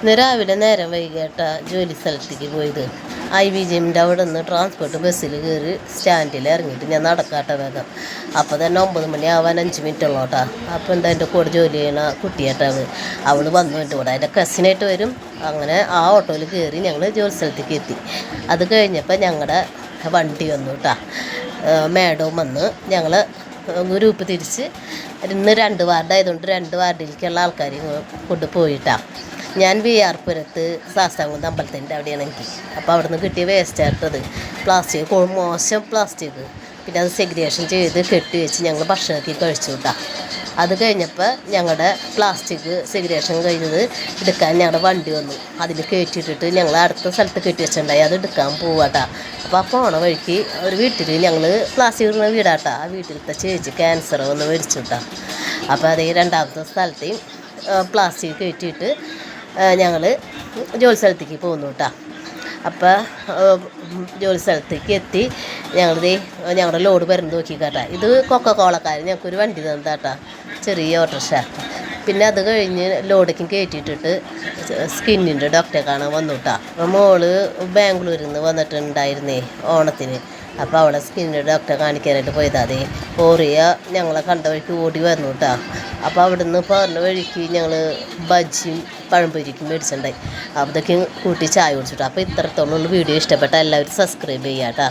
ഇന്ന് രാവിലെ നേരം വൈകിട്ടാ ജോലി സ്ഥലത്തേക്ക് പോയത്. IVGMൻ്റെ അവിടെ നിന്ന് ട്രാൻസ്പോർട്ട് ബസ്സിൽ കയറി സ്റ്റാൻഡിൽ ഇറങ്ങിയിട്ട് ഞാൻ നടക്കാട്ട വേഗം. അപ്പോൾ തന്നെ 9 മണിയാവാൻ 5 മിനിറ്റ് ഉള്ളോട്ടാ. അപ്പോൾ എന്താ എൻ്റെ കൂടെ ജോലി ചെയ്യണ കുട്ടിയായിട്ടാണ്. അവൾ വന്നു എൻ്റെ കൂടെ, അതിൻ്റെ കസിനായിട്ട് വരും. അങ്ങനെ ആ ഓട്ടോയിൽ കയറി ഞങ്ങൾ ജോലി സ്ഥലത്തേക്ക് എത്തി. അത് കഴിഞ്ഞപ്പോൾ ഞങ്ങളുടെ വണ്ടി വന്നു കേട്ടാ. മേഡവും വന്ന് ഞങ്ങൾ ഗ്രൂപ്പ് തിരിച്ച് ഇന്ന് 2 വാർഡായതുകൊണ്ട് 2 വാർഡിലേക്കുള്ള ആൾക്കാർ കൊണ്ടുപോയിട്ടാണ്. ഞാൻ VR പുരത്ത് ശാസ്താംകുന്ന് അമ്പലത്തിൻ്റെ അവിടെയാണ് എനിക്ക്. അപ്പോൾ അവിടെ നിന്ന് കിട്ടിയ വേസ്റ്റായിട്ടത് പ്ലാസ്റ്റിക്, മോശം പ്ലാസ്റ്റിക്. പിന്നെ അത് സെഗ്രിഗേഷൻ ചെയ്ത് കെട്ടി വെച്ച് ഞങ്ങൾ ഭക്ഷണത്തിൽ കഴിച്ചു കൂട്ടാ. അത് കഴിഞ്ഞപ്പോൾ ഞങ്ങളുടെ പ്ലാസ്റ്റിക് സെഗ്രിഗേഷൻ കഴിഞ്ഞത് എടുക്കാൻ ഞങ്ങളുടെ വണ്ടി വന്നു. അതിൽ കയറ്റിയിട്ടിട്ട് ഞങ്ങൾ അടുത്ത സ്ഥലത്ത് കെട്ടി വെച്ചിട്ടുണ്ടായി. അത് എടുക്കാൻ പോവാട്ടാ. അപ്പോൾ ആ പോണ വഴിക്ക് ഒരു വീട്ടിൽ ഞങ്ങൾ പ്ലാസ്റ്റിക് ഇടുന്ന വീടാട്ടാ. ആ വീട്ടിലത്തെ ചേച്ചി ക്യാൻസർ വന്ന് മരിച്ചു കൂട്ടാ. അപ്പോൾ അതേ രണ്ടാമത്തെ സ്ഥലത്തെയും പ്ലാസ്റ്റിക് കയറ്റിയിട്ട് ഞങ്ങൾ ജോലി സ്ഥലത്തേക്ക് പോകുന്നു കേട്ടോ. അപ്പോൾ ജോലി സ്ഥലത്തേക്ക് എത്തി. ഞങ്ങളുടെ ലോഡ് വരുന്നത് നോക്കിക്കാട്ടാ. ഇത് കൊക്കക്കോളക്കാർ ഞങ്ങൾക്കൊരു വണ്ടി തന്നതാട്ടാ, ചെറിയ ഓട്ടോറിക്ഷ. പിന്നെ അത് കഴിഞ്ഞ് ലോഡേക്കും കയറ്റിയിട്ടിട്ട് സ്കിന്നിൻ്റെ ഡോക്ടറെ കാണാൻ വന്നു കേട്ടോ. മോള് ബാംഗ്ലൂരിൽ നിന്ന് വന്നിട്ടുണ്ടായിരുന്നേ ഓണത്തിന്. അപ്പോൾ അവിടെ സ്കിന്നിൻ്റെ ഡോക്ടറെ കാണിക്കാനായിട്ട് പോയതാ. അതേ കോറിയ ഞങ്ങളെ കണ്ട വഴിക്ക് ഓടി വന്നു കേട്ടോ. അപ്പോൾ അവിടെ നിന്ന് പറഞ്ഞ വഴിക്ക് ഞങ്ങൾ ബജ്ജിയും പഴംപൊരിക്കും മേടിച്ചിട്ടുണ്ടായി. അതൊക്കെ കൂട്ടി ചായ കുടിച്ചിട്ടു. അപ്പോൾ ഇത്രത്തോളം വീഡിയോ ഇഷ്ടപ്പെട്ട എല്ലാവരും സബ്സ്ക്രൈബ് ചെയ്യാം കേട്ടോ.